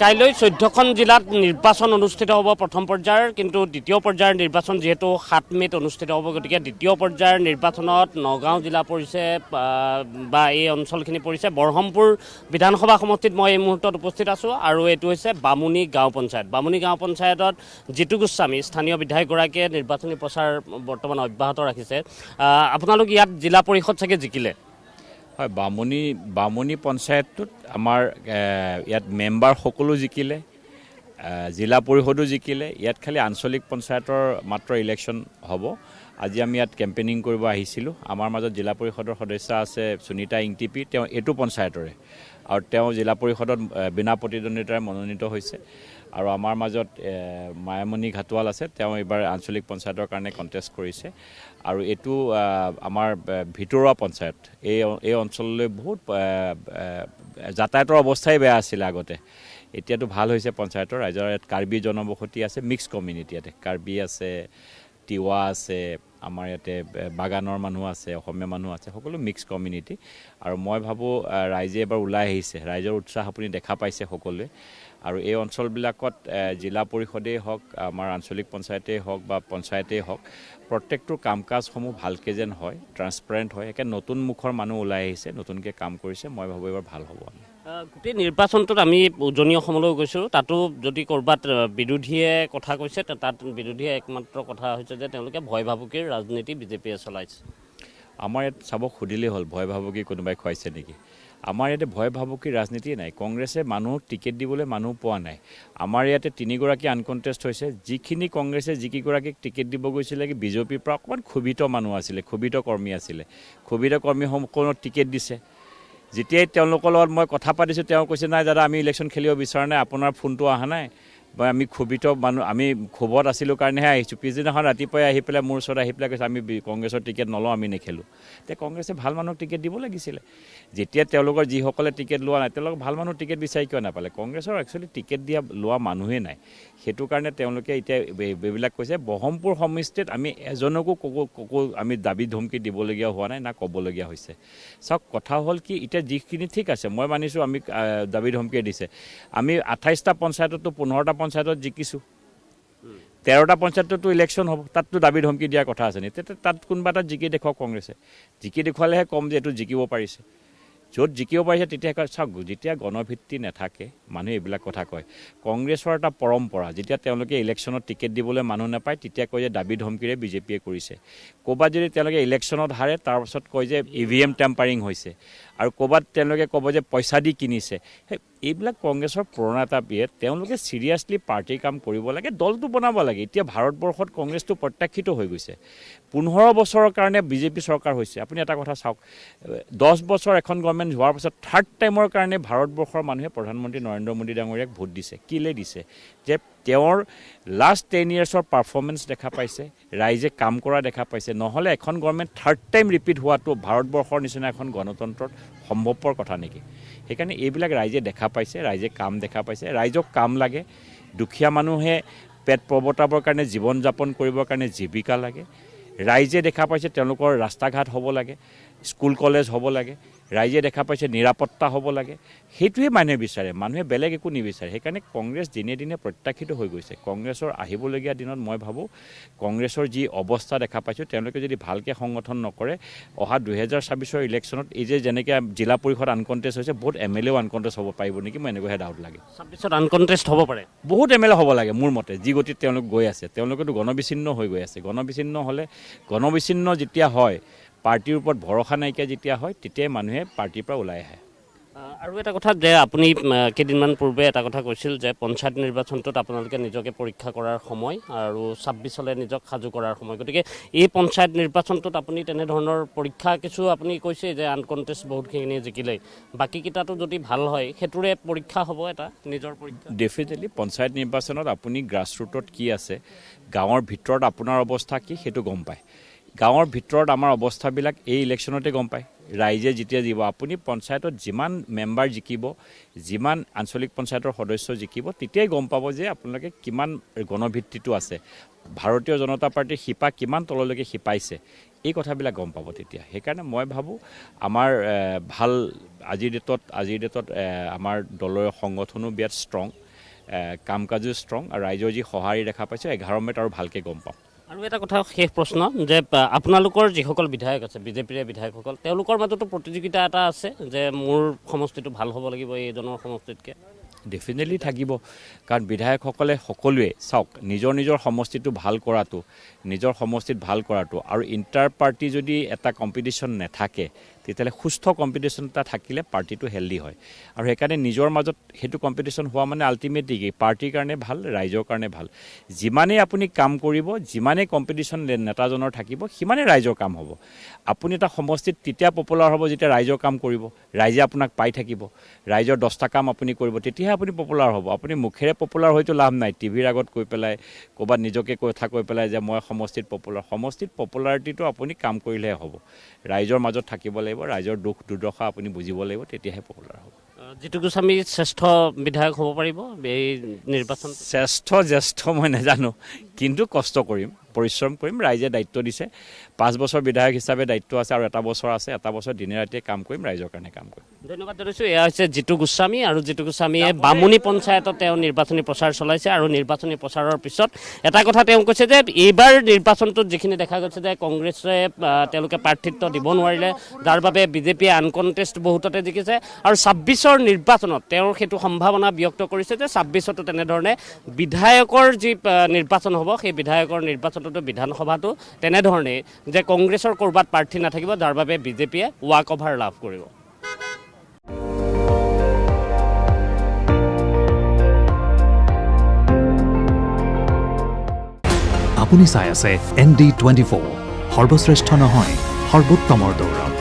কাইলৈ 14খন জিলাত নিৰ্বাচন অনুষ্ঠিত হ'ব প্ৰথম পৰ্যায়ৰ, কিন্তু দ্বিতীয় পৰ্যায়ৰ নিৰ্বাচন যিহেতু 7 মে'ত অনুষ্ঠিত হ'ব, গতিকে দ্বিতীয় পৰ্যায়ৰ নিৰ্বাচনত নগাঁও জিলা পৰিছে বা এই অঞ্চলখিনি পৰিছে। বৰহমপুৰ বিধানসভা সমষ্টিত মই এই মুহূৰ্তত উপস্থিত আছোঁ আৰু এইটো হৈছে বামুণী গাঁও পঞ্চায়ত। বামুণী গাঁও পঞ্চায়তত জিতু গোস্বামী স্থানীয় বিধায়কগৰাকীয়ে নিৰ্বাচনী প্ৰচাৰ বৰ্তমান অব্যাহত ৰাখিছে। আপোনালোক ইয়াত জিলা পৰিষদ চাগে জিকিলে? হয়, বামুণী পঞ্চায়তটোত আমাৰ ইয়াত মেম্বাৰ সকলো জিকিলে, জিলা পৰিষদো জিকিলে। ইয়াত খালি আঞ্চলিক পঞ্চায়তৰ মাত্ৰ ইলেকশ্যন হ'ব। আজি আমি ইয়াত কেম্পেইনিং কৰিব আহিছিলোঁ। আমাৰ মাজত জিলা পৰিষদৰ সদস্য আছে সুনীতা ইংটিপি, তেওঁ এইটো পঞ্চায়তৰে, আৰু তেওঁ জিলা পৰিষদত বিনা প্ৰতিদ্বন্দ্বিতাৰে মনোনীত হৈছে। আৰু আমাৰ মাজত মায়ামণি ঘাটোৱাল আছে, তেওঁ এইবাৰ আঞ্চলিক পঞ্চায়তৰ কাৰণে কণ্টেষ্ট কৰিছে। আৰু এইটো আমাৰ ভিতৰুৱা পঞ্চায়ত। এই অঞ্চললৈ বহুত যাতায়াতৰ অৱস্থাই বেয়া আছিলে আগতে, এতিয়াতো ভাল হৈছে পঞ্চায়তৰ। ৰাইজৰ ইয়াত কাৰ্বি জনবসতি আছে, মিক্স কমিউনিটি। ইয়াতে কাৰ্বি আছে, তিৱা আছে, আমাৰ ইয়াতে বাগানৰ মানুহ আছে, অসমীয়া মানুহ আছে, সকলো মিক্স কমিউনিটি। আৰু মই ভাবোঁ ৰাইজে এবাৰ ওলাই আহিছে, ৰাইজৰ উৎসাহ আপুনি দেখা পাইছে সকলোৱে। আৰু এই অঞ্চলবিলাকত জিলা পৰিষদেই হওক, আমাৰ আঞ্চলিক পঞ্চায়তেই হওক বা পঞ্চায়তেই হওক, প্ৰত্যেকটোৰ কাম কাজসমূহ ভালকৈ যেন হয়, ট্ৰান্সপাৰেণ্ট হয়। একে নতুন মুখৰ মানুহ ওলাই আহিছে, নতুনকৈ কাম কৰিছে। মই ভাবোঁ এইবাৰ ভাল হ'ব। গোটেই নিৰ্বাচনটোত আমি উজনি অসমলৈ গৈছোঁ, তাতো যদি ক'ৰবাত বিৰোধীয়ে কথা কৈছে, তাত বিৰোধীয়ে একমাত্ৰ কথা হৈছে যে তেওঁলোকে ভয় ভাবুকিৰ ৰাজনীতি বিজেপিয়ে চলাইছে। আমাৰ ইয়াত চাব সুধিলেই হ'ল ভয় ভাবুকি কোনোবাই খুৱাইছে নেকি? আমাৰ ইয়াতে ভয় ভাবুকিৰ ৰাজনীতি নাই। কংগ্ৰেছে মানুহক টিকেট দিবলৈ মানুহ পোৱা নাই। আমাৰ ইয়াতে 3গৰাকী আনকণ্টেষ্ট হৈছে। যিখিনি কংগ্ৰেছে যিকেইগৰাকীক টিকেট দিব গৈছিলে, বিজেপিৰ পৰা অকণমান ক্ষোভিত মানুহ আছিলে, ক্ষোভিত কৰ্মী আছিলে, ক্ষোভিত কৰ্মীসকলক টিকেট দিছে। যেতিয়াই তেওঁলোকৰ লগত মই কথা পাতিছোঁ, তেওঁ কৈছে নাই দাদা, আমি ইলেকশ্যন খেলিব বিচৰা নাই, আপোনাৰ ফোনটো অহা নাই, বা আমি ক্ষোভিত মানুহ, আমি ক্ষোভত আছিলোঁ কাৰণেহে আহিছোঁ। পিছদিনাখন ৰাতিপুৱাই আহি পেলাই মোৰ ওচৰত আহি পেলাই কৈছে আমি কংগ্ৰেছৰ টিকেট নলওঁ, আমি নেখেলোঁ। এতিয়া কংগ্ৰেছে ভাল মানুহক টিকেট দিব লাগিছিলে। যেতিয়া তেওঁলোকৰ যিসকলে টিকেট লোৱা নাই, তেওঁলোকক ভাল মানুহ টিকেট বিচাৰি কিয় নাপালে? কংগ্ৰেছৰ একচুৱেলি টিকেট লোৱা মানুহেই নাই। সেইটো কাৰণে তেওঁলোকে এতিয়া এইবিলাক কৈছে। বহমপুৰ সমষ্টিত আমি এজনকো আমি দাবী ধমকি দিবলগীয়া হোৱা নাই, না ক'বলগীয়া হৈছে। চাওক, কথা হ'ল কি, এতিয়া যিখিনি ঠিক আছে, মই মানিছোঁ আমি দাবী ধমকিয়ে দিছে। আমি 28টা পঞ্চায়ততো 15টা পঞ্চায়তত জিকিছোঁ, 13টা পঞ্চায়ততো ইলেকশ্যন হ'ব, তাততো দাবী ধমকি দিয়াৰ কথা আছে নি? তেতিয়া তাত কোনোবা এটাত জিকি দেখুৱাওক কংগ্ৰেছে। জিকি দেখুৱালেহে ক'ম যে এইটো জিকিব পাৰিছে। য'ত জিকিব পাৰিছে তেতিয়া চাওক, যেতিয়া গণভিত্তি নাথাকে মানুহে এইবিলাক কথা কয়। কংগ্ৰেছৰ এটা পৰম্পৰা, যেতিয়া তেওঁলোকে ইলেকশ্যনত টিকেট দিবলৈ মানুহ নাপায়, তেতিয়া কয় যে দাবী ধমকিৰে বিজেপিয়ে কৰিছে। ক'ৰবাত যদি তেওঁলোকে ইলেকশ্যনত হাৰে, তাৰপাছত কয় যে EVM টেম্পাৰিং হৈছে, আৰু ক'ৰবাত তেওঁলোকে ক'ব যে পইচা দি কিনিছে। এইবিলাক কংগ্ৰেছৰ পুৰণা এটা বিয়ে। তেওঁলোকে ছিৰিয়াছলি পাৰ্টিৰ কাম কৰিব লাগে, দলটো বনাব লাগে। এতিয়া ভাৰতবৰ্ষত কংগ্ৰেছটো প্ৰত্যাখ্যিত হৈ গৈছে। 15 বছৰৰ কাৰণে বিজেপি চৰকাৰ হৈছে। আপুনি এটা কথা চাওক, 10 বছৰ এখন গভৰ্ণমেণ্ট হোৱাৰ পাছত 3rd টাইমৰ কাৰণে ভাৰতবৰ্ষৰ মানুহে প্ৰধানমন্ত্ৰী নৰেন্দ্ৰ মোদী ডাঙৰীয়াক ভোট দিছে। কিলে দিছে? যে তেওঁৰ লাষ্ট 10 yearsৰ পাৰফৰ্মেঞ্চ দেখা পাইছে, ৰাইজে কাম কৰা দেখা পাইছে। নহ'লে এখন গভৰ্ণমেণ্ট 3rd টাইম ৰিপিট হোৱাটো ভাৰতবৰ্ষৰ নিচিনা এখন গণতন্ত্ৰত সম্ভৱপৰ কথা নেকি? সেইকাৰণে এইবিলাক ৰাইজে দেখা পাইছে, ৰাইজে কাম দেখা পাইছে। ৰাইজক কাম লাগে। দুখীয়া মানুহে পেট প্ৰৱৰ্তাবৰ কাৰণে, জীৱন যাপন কৰিবৰ কাৰণে জীৱিকা লাগে। ৰাইজে দেখা পাইছে তেওঁলোকৰ ৰাস্তা ঘাট হ'ব লাগে, স্কুল কলেজ হ'ব লাগে। ৰাইজে দেখা পাইছে নিৰাপত্তা হ'ব লাগে। সেইটোৱে মানুহে বিচাৰে, মানুহে বেলেগ একো নিবিচাৰে। সেইকাৰণে কংগ্ৰেছ দিনে দিনে প্ৰত্যাখ্যিত হৈ গৈছে। কংগ্ৰেছৰ আহিবলগীয়া দিনত মই ভাবোঁ কংগ্ৰেছৰ যি অৱস্থা দেখা পাইছোঁ, তেওঁলোকে যদি ভালকৈ সংগঠন নকৰে, অহা 2026ৰ ইলেকশ্যনত এই যে যেনেকৈ জিলা পৰিষদ আনকণ্টেষ্ট হৈছে, বহুত MLAও আনকণ্টেষ্ট হ'ব পাৰিব নেকি? মই এনেকুৱাহে ডাউট লাগে। 26ত আনকণ্টেষ্ট হ'ব পাৰে। বহুত MLA হ'ব লাগে মোৰ মতে, যি গতিত তেওঁলোক গৈ আছে। তেওঁলোকেতো গণবিচ্ছিন্ন হৈ গৈ আছে। গণবিচ্ছিন্ন যেতিয়া হয়, পাৰ্টিৰ ওপৰত ভৰসা নাইকিয়া যেতিয়া হয়, তেতিয়াই মানুহে পাৰ্টিৰ পৰা ওলাই আহে। আৰু এটা কথা যে আপুনি কেইদিনমান পূৰ্বে এটা কথা কৈছিল যে পঞ্চায়ত নিৰ্বাচনটোত আপোনালোকে নিজকে পৰীক্ষা কৰাৰ সময় আৰু 26লৈ নিজক সাজু কৰাৰ সময়। গতিকে এই পঞ্চায়ত নিৰ্বাচনটোত আপুনি তেনেধৰণৰ পৰীক্ষা কিছু আপুনি কৈছে যে আনকণ্টেষ্ট বহুতখিনি জিকিলে, বাকীকেইটাতো যদি ভাল হয় সেইটোৰে পৰীক্ষা হ'ব এটা নিজৰ পৰীক্ষা। ডেফিনেটলি পঞ্চায়ত নিৰ্বাচনত আপুনি গ্ৰাছৰুটত কি আছে, গাঁৱৰ ভিতৰত আপোনাৰ অৱস্থা কি, সেইটো গম পায়। গাঁৱৰ ভিতৰত আমাৰ অৱস্থাবিলাক এই ইলেকশ্যনতে গম পায়। ৰাইজে যেতিয়া দিব, আপুনি পঞ্চায়তত যিমান মেম্বাৰ জিকিব, যিমান আঞ্চলিক পঞ্চায়তৰ সদস্য জিকিব, তেতিয়াই গম পাব যে আপোনালোকে কিমান গণভিত্তিটো আছে, ভাৰতীয় জনতা পাৰ্টীৰ শিপা কিমান তললৈকে শিপাইছে। এই কথাবিলাক গম পাব তেতিয়া। সেইকাৰণে মই ভাবোঁ আমাৰ ভাল আজিৰ ডেটত আমাৰ দলৰ সংগঠনো বিৰাট ষ্ট্ৰং। কাম কাজো ষ্ট্ৰং আৰু ৰাইজৰ যি সঁহাৰি দেখা পাইছোঁ 11 মে'ত আৰু ভালকৈ গম পাম। আৰু এটা কথা শেষ প্ৰশ্ন যে আপোনালোকৰ যিসকল বিধায়ক আছে বিজেপিৰে বিধায়কসকল তেওঁলোকৰ মাজতো প্ৰতিযোগিতা এটা আছে যে মোৰ সমষ্টিটো ভাল হ'ব লাগিব এইজনৰ সমষ্টিতকৈ। ডেফিনেটলি থাকিব, কাৰণ বিধায়কসকলে সকলোৱে চাওক নিজৰ সমষ্টিটো ভাল কৰাটো, নিজৰ সমষ্টিত ভাল কৰাটো আৰু ইণ্টাৰ পাৰ্টি যদি এটা কম্পিটিশ্যন নাথাকে তেতিয়াহ'লে সুস্থ কম্পিটিশ্যন এটা থাকিলে পাৰ্টিটো হেল্ডি হয়। আৰু সেইকাৰণে নিজৰ মাজত সেইটো কম্পিটিশ্যন হোৱা মানে আল্টিমেটলি কি পাৰ্টিৰ কাৰণে ভাল, ৰাইজৰ কাৰণে ভাল। যিমানেই আপুনি কাম কৰিব, যিমানেই কম্পিটিশ্যন নেতাজনৰ থাকিব, সিমানেই ৰাইজৰ কাম হ'ব। আপুনি এটা সমষ্টিত তেতিয়া পপুলাৰ হ'ব যেতিয়া ৰাইজৰ কাম কৰিব, ৰাইজে আপোনাক পাই থাকিব, ৰাইজৰ 10টা কাম আপুনি কৰিব, তেতিয়াহে আপুনি পপুলাৰ হ'ব। আপুনি মুখেৰে পপুলাৰ হয়তো লাভ নাই, টিভিৰ আগত কৈ পেলাই ক'ৰবাত নিজকে কথা কৈ পেলাই যে মই সমষ্টিত পপুলাৰিটিটো আপুনি কাম কৰিলেহে হ'ব। ৰাইজৰ মাজত থাকিব লাগিব, ৰাইজৰ দুখ দুৰ্দশা আপুনি বুজিব লাগিব, তেতিয়াহে পপুলাৰ হ'ব। জিতু গোস্বামী শ্ৰেষ্ঠ বিধায়ক হ'ব পাৰিব এই নিৰ্বাচন? জ্যেষ্ঠ মই নাজানো, কিন্তু কষ্ট কৰিম, পৰিশ্ৰম কৰিম। ৰাইজে দায়িত্ব দিছে, 5 বছৰ বিধায়ক হিচাপে দায়িত্ব আছে আৰু এটা বছৰ আছে, এটা বছৰ দিনে ৰাতিয়ে কাম কৰিম, ৰাইজৰ কাৰণে কাম কৰিম। ধন্যবাদ জনাইছোঁ। এয়া হৈছে জিতু গোস্বামী, আৰু জিতু গোস্বামীয়ে বামুণী পঞ্চায়তত তেওঁ নিৰ্বাচনী প্ৰচাৰ চলাইছে। আৰু নিৰ্বাচনী প্ৰচাৰৰ পিছত এটা কথা তেওঁ কৈছে যে এইবাৰ নিৰ্বাচনটোত যিখিনি দেখা গৈছে যে কংগ্ৰেছে তেওঁলোকে প্ৰাৰ্থিত্ব দিব নোৱাৰিলে, যাৰ বাবে বিজেপিয়ে আনকণ্টেষ্ট বহুততে জিকিছে। আৰু 26ৰ নিৰ্বাচনত তেওঁৰ সেইটো সম্ভাৱনা ব্যক্ত কৰিছে যে 26তো তেনেধৰণে বিধায়কৰ যি নিৰ্বাচন হ'ব, সেই বিধায়কৰ নিৰ্বাচনতো বিধানসভাটো তেনেধৰণে যে কংগ্ৰেছৰ ক'ৰবাত প্ৰাৰ্থী নাথাকিব, যাৰ বাবে বিজেপিয়ে ৱাক অভাৰ লাভ কৰিব। আপুনি চাই আছে ND24, সৰ্বশ্ৰেষ্ঠ নহয় সৰ্বোত্তমৰ দৌৰ।